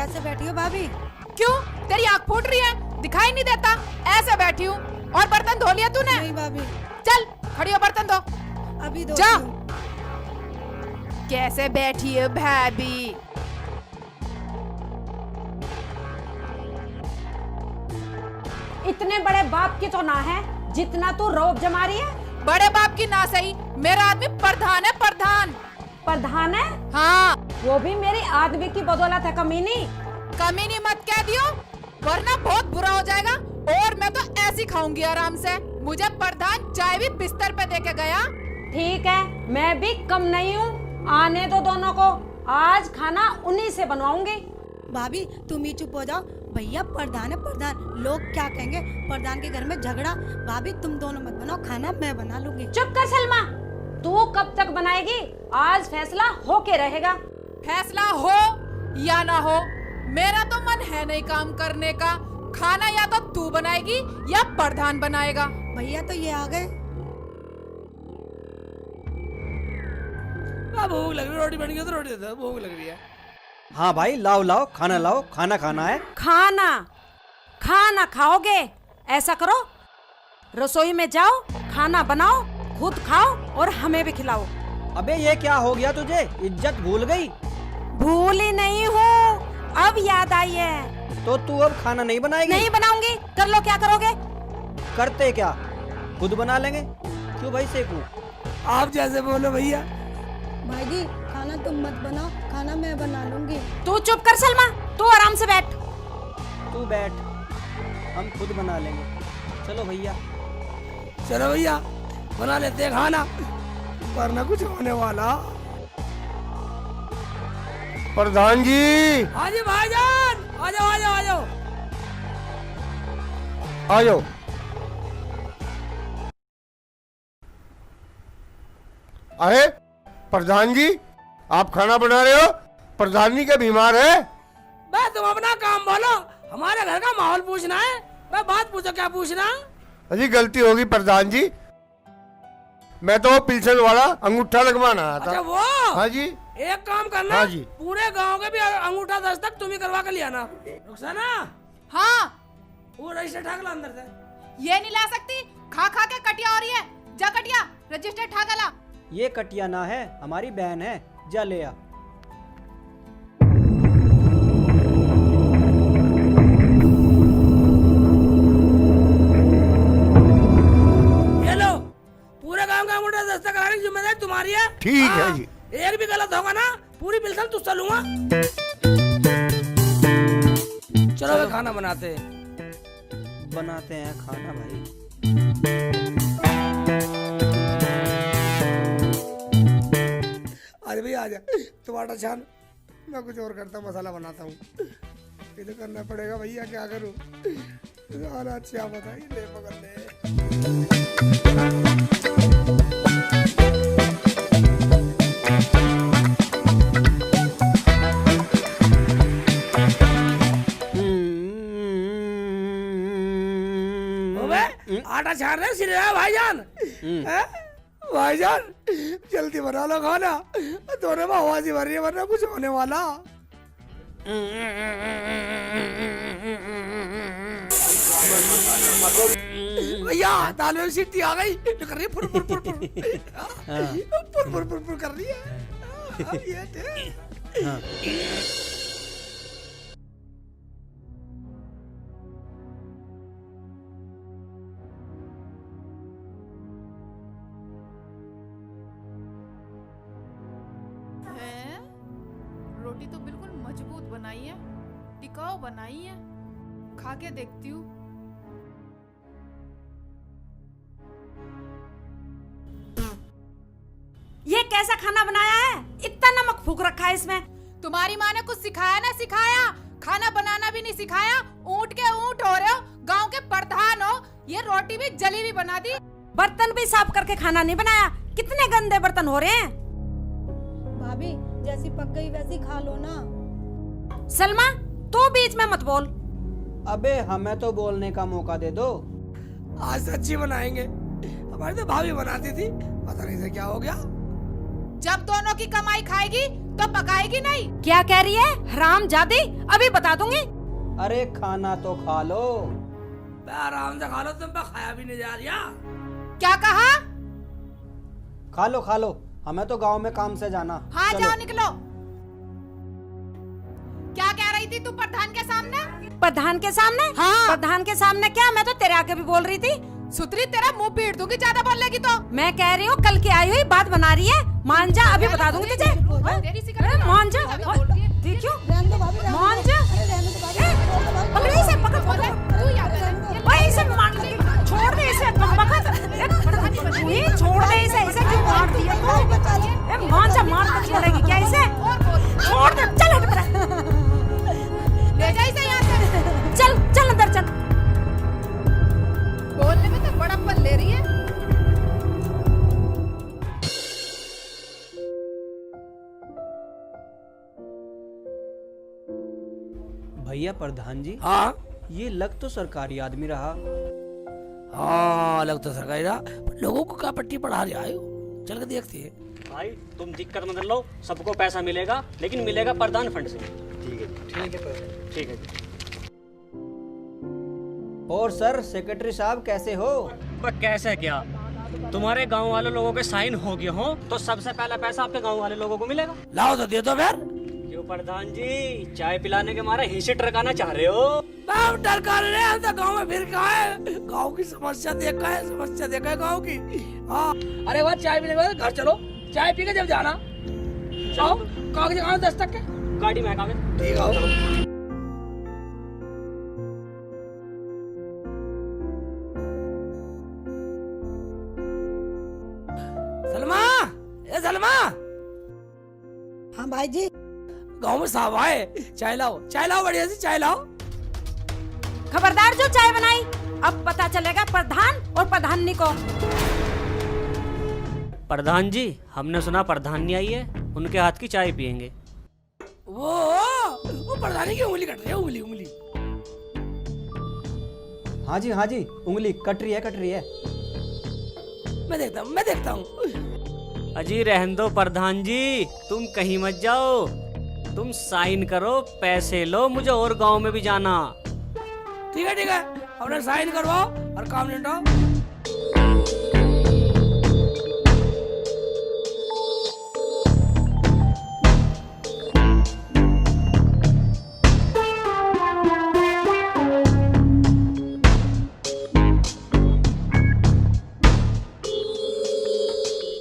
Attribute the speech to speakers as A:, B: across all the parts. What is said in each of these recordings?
A: ऐसे बैठी हो भाभी?
B: क्यों, तेरी आँख फूट रही है? दिखाई नहीं देता? ऐसे बैठी हूँ। और बर्तन धो लिया तूने?
A: नहीं भाभी।
B: चल खड़ी हो, बर्तन धो।
A: अभी दो।
B: जा। कैसे बैठी है भाभी?
C: इतने बड़े बाप की तो ना है जितना तू रौब जमा रही है।
B: बड़े बाप की ना सही, मेरा आदमी प्रधान है, प्रधान।
C: प्रधान है?
B: हाँ।
C: वो भी मेरी आदमी की बदौलत है कमीनी।
B: कमीनी मत कह दियो, वरना बहुत बुरा हो जाएगा। और मैं तो ऐसी खाऊंगी आराम से। मुझे प्रधान चाय भी बिस्तर पे देके गया।
C: ठीक है, मैं भी कम नहीं हूँ। आने दो दोनों को, आज खाना उन्हीं से बनवाऊंगी।
A: भाभी तुम ही चुप हो जाओ। भैया प्रधान है प्रधान, लोग क्या कहेंगे? प्रधान के घर में झगड़ा। भाभी तुम दोनों मत बनाओ, खाना मैं बना लूंगी।
C: चुप कर सलमा, तू कब तक बनाएगी? आज फैसला होके रहेगा।
B: फैसला हो या ना हो, मेरा तो मन है नहीं काम करने का। खाना या तो तू बनाएगी या प्रधान बनाएगा।
A: भैया तो ये आ गए।
D: भूख लग रही है, रोटी बन गई तो रोटी दे दो, भूख लग रही है।
E: हाँ भाई, लाओ लाओ खाना लाओ, खाना खाना है।
C: खाना खाना खाओगे? ऐसा करो, रसोई में जाओ, खाना बनाओ, खुद खाओ और हमें भी खिलाओ।
E: अबे ये क्या हो गया तुझे? इज्जत भूल गई?
C: भूली नहीं हूँ, अब याद आई है।
E: तो तू अब खाना नहीं बनाएगी?
C: नहीं बनाऊंगी। कर लो, क्या करोगे?
E: करते क्या, खुद बना लेंगे। क्यों भाई सेकू?
D: आप जैसे बोलो भैया।
A: भाई जी खाना तुम मत बनाओ, खाना मैं बना लूंगी।
C: तू चुप कर सलमा, तू आराम से बैठ।
E: तू बैठ, हम खुद बना लेंगे। चलो भैया।
D: चलो भैया, बना लेते हैं खाना, वरना कुछ होने वाला।
F: प्रधान जी।
D: हाँ जी भाईजान, आ जाओ आ जाओ आ जाओ।
F: आ जाओ। अरे प्रधान जी, आप खाना बना रहे हो? प्रधान जी क्या बीमार है?
D: बस तुम अपना काम बोलो, हमारे घर का माहौल पूछना है। मैं बात पूछो, क्या पूछना?
F: अजी गलती होगी प्रधान जी, मैं तो वो पिल्सन वाला अंगूठा लगवाना आया था।
D: अच्छा वो?
F: हाँ जी।
D: एक काम करना,
F: हाँ जी।
D: पूरे गांव के भी अंगूठा दस्तक तुम ही करवा के लिया ना। रुखसाना,
B: हाँ।
D: वो रजिस्टर ठाक ला अंदर से।
B: ये नहीं ला सकती, खा खा के कटिया हो रही है। जा कटिया, रजिस्टर ठाका ला।
E: ये कटिया ना है, हमारी बहन है। जा ले आ।
D: ये लो, पूरे गांव का अंगूठा दस्तक कराने की जिम्मेदारी तुम्हारी है।
F: ठीक है
D: हाँ,
F: जी।
D: एक भी गलत होगा ना, पूरी पिल्सन तुझसे लूंगा। चलो वे खाना बनाते हैं।
E: बनाते हैं खाना भाई।
D: आज भैया आजा, टमाटर छान, मैं कुछ और करता, मसाला बनाता हूँ। ये तो करना पड़ेगा भैया, क्या करूँ? खाना अच्छा बताइए, ले पकड़ ले। आटा छान रहे सिरे भाईजान। हैं? भाईजान जल्दी बना लो खाना, दोनों में आवाज ही भर रही है, वरना कुछ होने वाला। भैया दाल में सीटी आ गई, कर रही है फुर फुर फुर फुर फुर फुर फुर फुर कर रही है। ये
B: रोटी तो बिल्कुल मजबूत बनाई है, टिकाऊ बनाई है। खा के देखती हूँ।
C: ये कैसा खाना बनाया है? इतना नमक फूक रखा है इसमें।
B: तुम्हारी माँ ने कुछ सिखाया ना सिखाया? खाना बनाना भी नहीं सिखाया। ऊँट के ऊँट हो रहे हो, गांव के प्रधान हो। ये रोटी भी जली भी बना दी।
C: बर्तन भी साफ करके खाना नहीं बनाया। कितने गंदे बर्तन हो रहे हैं।
A: भाभी जैसी पक गई वैसी खा लो ना।
C: सलमा तू बीच में मत बोल।
E: अबे हमें तो बोलने का मौका दे दो।
D: आज सच्ची बनाएंगे, हमारी तो भाभी बनाती थी, पता नहीं से क्या हो गया।
B: जब दोनों की कमाई खाएगी तो पकाएगी नहीं।
C: क्या कह रही है हरामजादी? अभी बता दूंगी।
E: अरे खाना तो खा लो।
D: आराम से खा लो, तुम पे खाया भी नहीं जा रहा।
B: क्या कहा?
E: खा लो, हमें तो गांव में काम से जाना।
B: हाँ
E: चलो।
B: जाओ निकलो। क्या कह रही थी तू प्रधान के सामने?
C: प्रधान के सामने?
B: हाँ।
C: प्रधान के सामने क्या? मैं तो तेरे आगे भी बोल रही थी।
B: सुतरी तेरा मुंह पीट दूंगी ज्यादा बोलेगी तो।
C: मैं कह रही हूँ कल की आई हुई बात बना रही है। मान जा, अभी बता दूंगी तुझे।
B: तेरी सी करती है।
C: मान जा।
B: अभी बोल रही है।
C: देखियो,
A: रहने दो भाभी, रहने दो।
C: मान जा।
A: अरे रहने दो भाभी,
C: पकड़ इसे, पकड़
B: बोले, तू याद है।
C: भाई इसे छोड़ दे इसे, छोड़ दे इसे, इसे क्यों मार दिया तू? मान जा, मार कर छोड़ेगी क्या इसे?
B: और बोल।
C: छोड़ दे, चल हट पड़ा।
B: ले जा इसे यहाँ से।
C: चल चल अंदर चल।
B: बोलने में तो बड़ा पल ले रही है।
E: भैया प्रधान जी,
D: हाँ
E: ये लग तो सरकारी आदमी रहा।
D: हाँ, लग तो सरकारी रहा, पर लोगों को क्या पट्टी पढ़ा रहा है? चल के देखते हैं।
G: भाई तुम दिक्कत मत लो, सबको पैसा मिलेगा, लेकिन मिलेगा प्रधान फंड से। ठीक है।
E: और सर सेक्रेटरी साहब कैसे हो?
G: पर कैसे क्या? तुम्हारे गांव वाले लोगों के साइन हो गए हो तो सबसे पहला पैसा आपके गांव वाले लोगों को मिलेगा।
D: लाओ तो दे दो फिर।
G: क्यों प्रधान जी, चाय पिलाने के मारे हिस्से टरकाना चाह रहे हो?
D: हम टरका रहे हैं, हम तो गाँव में फिर कहाँ है? गाँव की समस्या देखा है, गाँव की। हाँ, अरे वह चाय पीने के बाद घर चलो, चाय पी के जब जाना। आओ, कागज कहाँ 10 तक के?
G: गाड़ी में कागज।
D: ठीक है। सलमा, ए सलमा,
A: हाँ भाई जी।
D: गाँव में साहब आए, चाय लाओ बढ़िया सी चाय लाओ।
C: खबरदार जो चाय बनाई, अब पता चलेगा प्रधान और प्रधानी को।
G: प्रधान जी, हमने सुना प्रधान आई है, उनके हाथ की चाय पियेंगे।
D: वो प्रधानी की उंगली कट रही है, उंगली।
E: हाँ जी, उंगली कट रही है।
D: मैं देखता हूँ।
G: अजी रहने दो प्रधान जी, तुम कहीं मत जाओ, तुम साइन करो, पैसे लो, मुझे और गांव में भी जाना।
D: ठीक है, अपने साइन करवाओ और काम निपटाओ।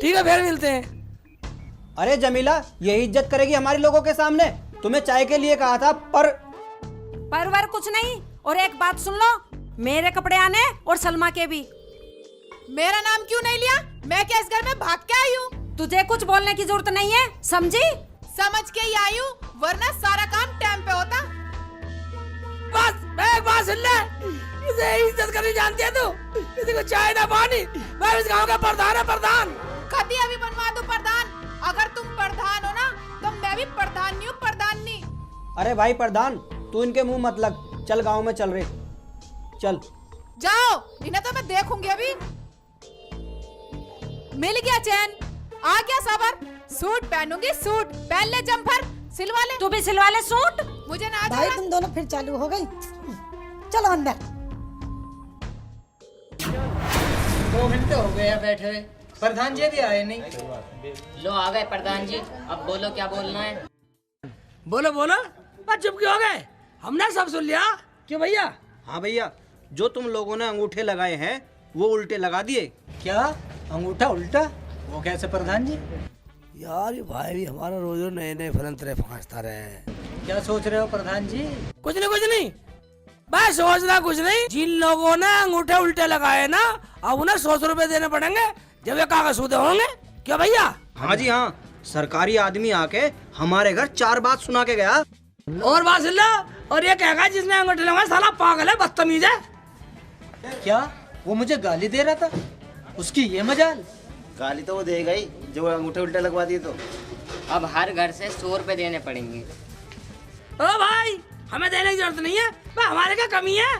D: ठीक है, फिर मिलते हैं।
E: अरे जमीला, यही इज्जत करेगी हमारे लोगों के सामने? तुम्हें चाय के लिए कहा था,
C: परवर कुछ नहीं। और एक बात सुन लो, मेरे कपड़े आने और सलमा के भी।
B: मेरा नाम क्यों नहीं लिया? मैं क्या इस घर में भाग के आई हूँ?
C: तुझे कुछ बोलने की जरूरत नहीं है, समझी?
B: समझ के ही आई हूँ, वरना सारा काम टाइम पे होता।
D: बस मैं एक बात सुन ले, इसे इज्जत करनी जानती है तू? किसी को चाय ना पानी, मैं इस गांव का प्रधान।
B: कभी अभी बनवा दो प्रधान। अगर तुम प्रधान हो ना, तो मैं भी प्रधान नहीं हूँ, प्रधानी।
E: अरे भाई प्रधान, तू इनके मुंह मत लग। चल गांव में चल रहे, चल।
B: जाओ, इन्हें तो मैं देखूंगी अभी। मिल गया चैन, आ गया सबर। सूट पहनूंगी, सूट पहन ले, जम्पर सिलवा ले।
C: तू भी सिलवा ले सूट।
B: मुझे ना
A: भाई तुम दोनों फिर चालू हो गई। चलो अंदर।
H: 2 घंटे हो गए हैं बैठे हुए, प्रधान जी भी आए नहीं।
I: लो आ गए प्रधान जी, अब बोलो क्या बोलना है।
D: बोलो, बस चुप क्यों हो गए? हमने सब सुन लिया। क्यों भैया?
E: हाँ भैया, जो तुम लोगों ने अंगूठे लगाए हैं वो उल्टे लगा दिए।
H: क्या अंगूठा उल्टा? वो कैसे प्रधान जी?
D: यार ये भाई भी हमारा रोज नए फलंतरे फांसता रहे।
H: क्या सोच रहे हो प्रधान जी?
D: कुछ नहीं, मैं सोच रहा कुछ नहीं। जिन लोगों ने अंगूठे उल्टे लगाए ना, अब उन्हें 100 रुपए देने पड़ेंगे जब ये कागज सूदे होंगे। क्या भैया?
E: हाँ जी हाँ, सरकारी आदमी आके हमारे घर 4 बात सुना के गया।
D: और बात सुन लो, और ये कहेगा जिसने अंगूठे लगाए साला पागल है, बदतमीज है।
H: क्या वो मुझे गाली दे रहा था? उसकी ये मजाल।
J: गाली तो वो देगा ही जो अंगूठे उल्टे लगवा दिए तो।
I: अब हर घर से 100 रुपए देने पड़ेंगे।
D: ओ भाई, हमें देने की जरूरत नहीं है, हमारे क्या कमी है?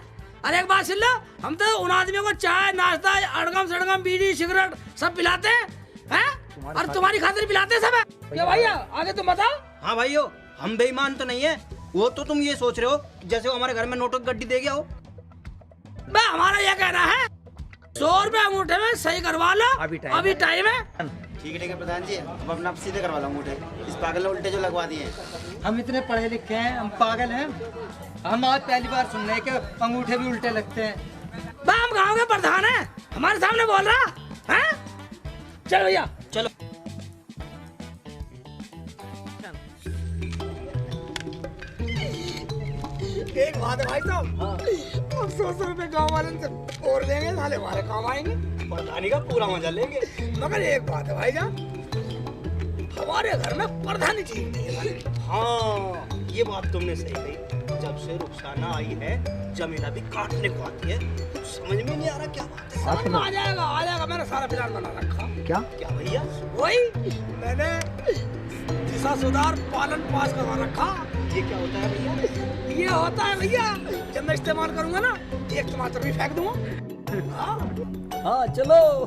D: अरे एक बात सुन लो, हम तो उन आदमियों को चाय नाश्ता अड़गम सड़गम बीड़ी सिगरेट सब पिलाते हैं, और तुम्हारी खातिर पिलाते हैं सब। क्या भैया आगे तुम बताओ।
E: हाँ भाइयों, हम बेईमान तो नहीं है। वो तो तुम ये सोच रहे हो जैसे वो हमारे घर में नोटों की गड्डी दे गया हो।
D: बे हमारा ये कहना है 100 रुपए अंगूठे में सही करवा लो, अभी टाइम है।
J: ठीक है प्रधान जी, अब अपना सीधे करवा लो अंगूठे। इस पागल ने उल्टे जो लगवा दिए हैं।
H: हम इतने पढ़े लिखे हैं, हम पागल हैं? हम आज पहली बार सुन रहे हैं कि अंगूठे भी उल्टे लगते हैं।
D: बे हम गाँव के प्रधान है, हमारे सामने बोल रहा है? चलो भैया
E: चलो।
D: एक बात है भाई साहब, हम 100 रुपए गाँव वाले से और लेंगे, साले हमारे काम आएंगे,
E: प्रधानी का पूरा मजा लेंगे।
D: मगर एक बात है भाई जान, हमारे घर में प्रधानी चीज नहीं है।
E: हाँ, ये बात तुमने सही कही। जब से रुखसाना आई है, जमीला भी काटने को आती है। कुछ समझ में नहीं आ रहा क्या बात है।
D: समझ में आ जाएगा, मैंने सारा प्लान बना रखा।
E: क्या क्या भैया?
D: वही मैंने दिशा सुधार पालन पास करवा रखा।
E: ये क्या होता है भैया?
D: ये होता है भैया, जब मैं इस्तेमाल करूंगा ना, एक टमाटर भी फेंक दूंगा।
E: हाँ चलो।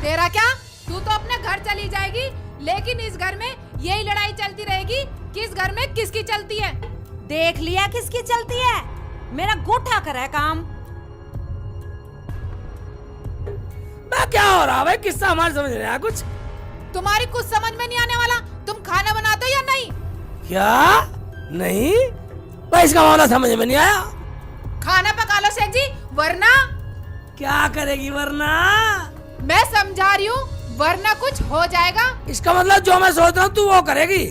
B: तेरा क्या? तू तो अपने घर चली जाएगी, लेकिन इस घर में यही लड़ाई चलती रहेगी, किस घर में किसकी चलती है।
C: देख लिया किसकी चलती है? मेरा गोठा करे काम।
D: क्या हो रहा है भाई? किस्सा हमारे समझ नहीं आया कुछ।
B: तुम्हारी कुछ समझ में नहीं आने वाला। तुम खाना बनाते हो या नहीं?
D: क्या नहीं भाई, इसका मामला समझ में नहीं आया।
B: खाना पका लो शेख जी, वरना
D: क्या करेगी वरना?
B: मैं समझा रही हूँ, वरना कुछ हो जाएगा।
D: इसका मतलब जो मैं सोच रहा हूँ तू वो करेगी?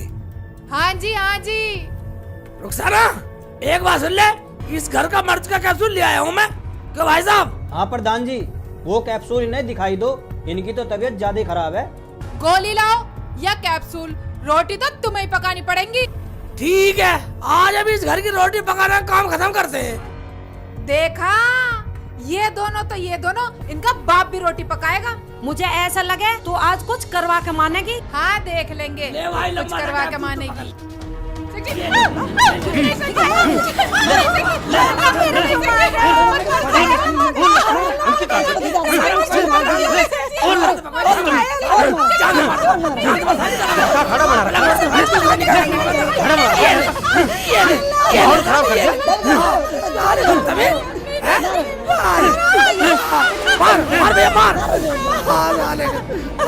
B: हाँ जी हाँ जी।
D: रुखसाना एक बात सुन ले, इस घर का मर्ज का कैप्सूल ले आया हूँ मैं। क्यों भाई साहब?
E: हाँ प्रधान जी, वो कैप्सूल इन्हें दिखाई दो, इनकी तो तबीयत ज्यादा ही खराब है।
B: गोली लाओ या कैप्सूल, रोटी तो तुम्हें ही पकानी पड़ेगी।
D: ठीक है, आज अभी इस घर की रोटी पकाना काम खत्म करते हैं।
B: देखा, ये दोनों इनका बाप भी रोटी पकाएगा।
C: मुझे ऐसा लगे तो आज कुछ करवा के मानेगी।
B: हाँ देख लेंगे,
D: ले भाई,
B: कुछ
D: लंबा
B: करवा
D: लगा
B: के
D: तू
B: मानेगी।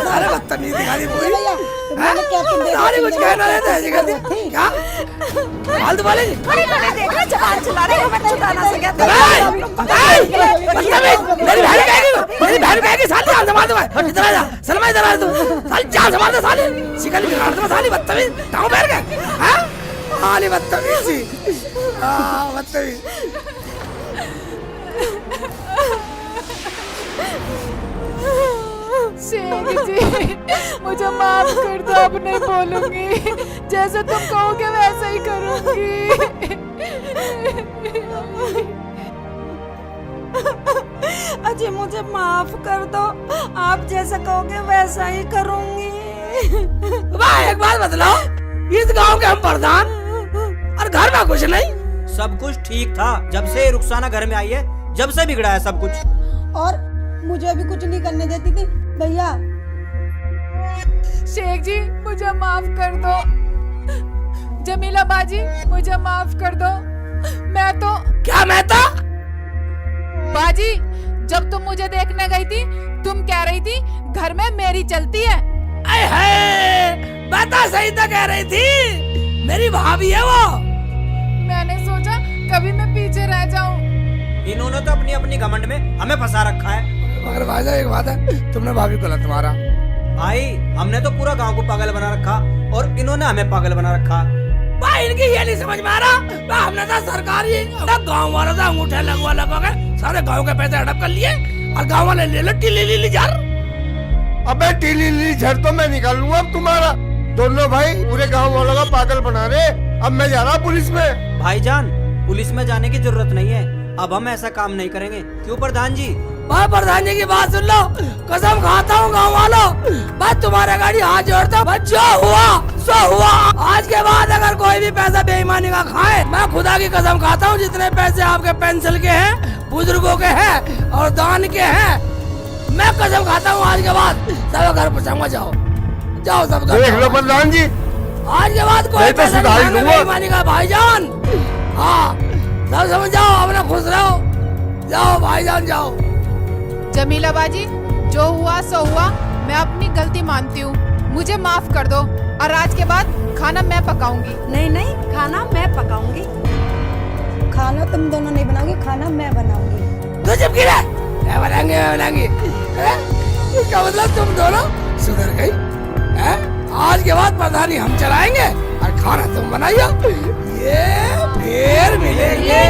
D: अरे बदतमीजी दिखाई पूरी। सारे कुछ कहना रहता है क्या? फालतू बोलेगी। मेरी बहन कहेगी साली जान संभाल दो, इधर आ जा, सलमा इधर आ तू, साली जान संभाल दो, साली शिकल बिगाड़ दो, साली बदतमीज, टांग पैर के, हैं? साली बदतमीजी, बदतमीज।
B: शेख जी, मुझे माफ कर दो, अब नहीं बोलूंगी। जैसे तुम कहोगे वैसा ही करूंगी।
C: अजी मुझे माफ कर दो, आप जैसा कहोगे वैसा ही करूंगी।
D: वाह, एक बात बतलाओ, इस गांव के हम प्रधान और घर में कुछ नहीं।
E: सब कुछ ठीक था जब से रुखसाना घर में आई है, जब से बिगड़ा है सब कुछ।
A: और मुझे भी कुछ नहीं करने देती थी भैया।
B: शेख जी मुझे माफ कर दो, जमीला बाजी मुझे माफ कर दो। मैं तो बाजी, जब तुम मुझे देखने गई थी, तुम कह रही थी घर में मेरी चलती है।
D: बता, सही तो कह रही थी, मेरी भाभी है वो।
B: मैंने सोचा कभी मैं पीछे रह जाऊं।
E: इन्होंने तो अपनी अपनी घमंड में हमें फंसा रखा है।
D: मगर भाई एक बात है, तुमने भाभी को गलत मारा।
E: भाई हमने तो पूरा गांव को पागल बना रखा और इन्होंने हमें पागल बना रखा।
D: भाई इनकी ये नहीं समझ में आ रहा, हमने तो सरकारी गाँव वालों से अंगूठे लगवा गए, सारे गाँव के पैसे हड़प कर लिए और गाँव वाले ले लो टीली झर।
F: अबे टीली झर तो मैं निकाल लूंगा अब तुम्हारा। दोनों भाई पूरे गांव वालों का पागल बना रहे। अब मैं जा रहा पुलिस में।
E: भाईजान, पुलिस में जाने की जरूरत नहीं है, अब हम ऐसा काम नहीं करेंगे। क्यों प्रधान जी?
D: भाई प्रधान जी की बात सुन लो, कसम खाता हूँ गाँव वालों, बस तुम्हारे गाड़ी हाथ जोड़ता हूँ, जो हुआ सो हुआ। आज के बाद अगर कोई भी पैसा बेईमानी का खाए, मैं खुदा की कसम खाता हूँ, जितने पैसे आपके पेंसिल के हैं, बुजुर्गों के हैं और दान के हैं, मैं कसम खाता हूँ आज के बाद सब घर पहुँचाऊंगा। जाओ जाओ सबका
F: देख लो प्रधान जी,
D: आज के बाद कोई
F: नहीं तो
D: पैसा
F: सुधार
D: नहीं
F: दूंगा।
D: मानेगा भाईजान। हाँ सब समझ जाओ, अपना खुश रहो। जाओ भाईजान जाओ।
B: जमीला बाजी, जो हुआ सो हुआ, मैं अपनी गलती मानती हूँ, मुझे माफ कर दो और आज के बाद खाना मैं पकाऊंगी।
C: नहीं नहीं, खाना मैं पकाऊंगी।
A: खाना तुम दोनों नहीं बनाओगे, खाना मैं बनाऊंगी।
D: तो चुप गिरा, मैं बनाएंगे। इसका मतलब तुम दोनों सुधर गई हैं? आज के बाद प्रधानी हम चलाएंगे और खाना तुम बनाइयो। ये फिर मिलेंगे।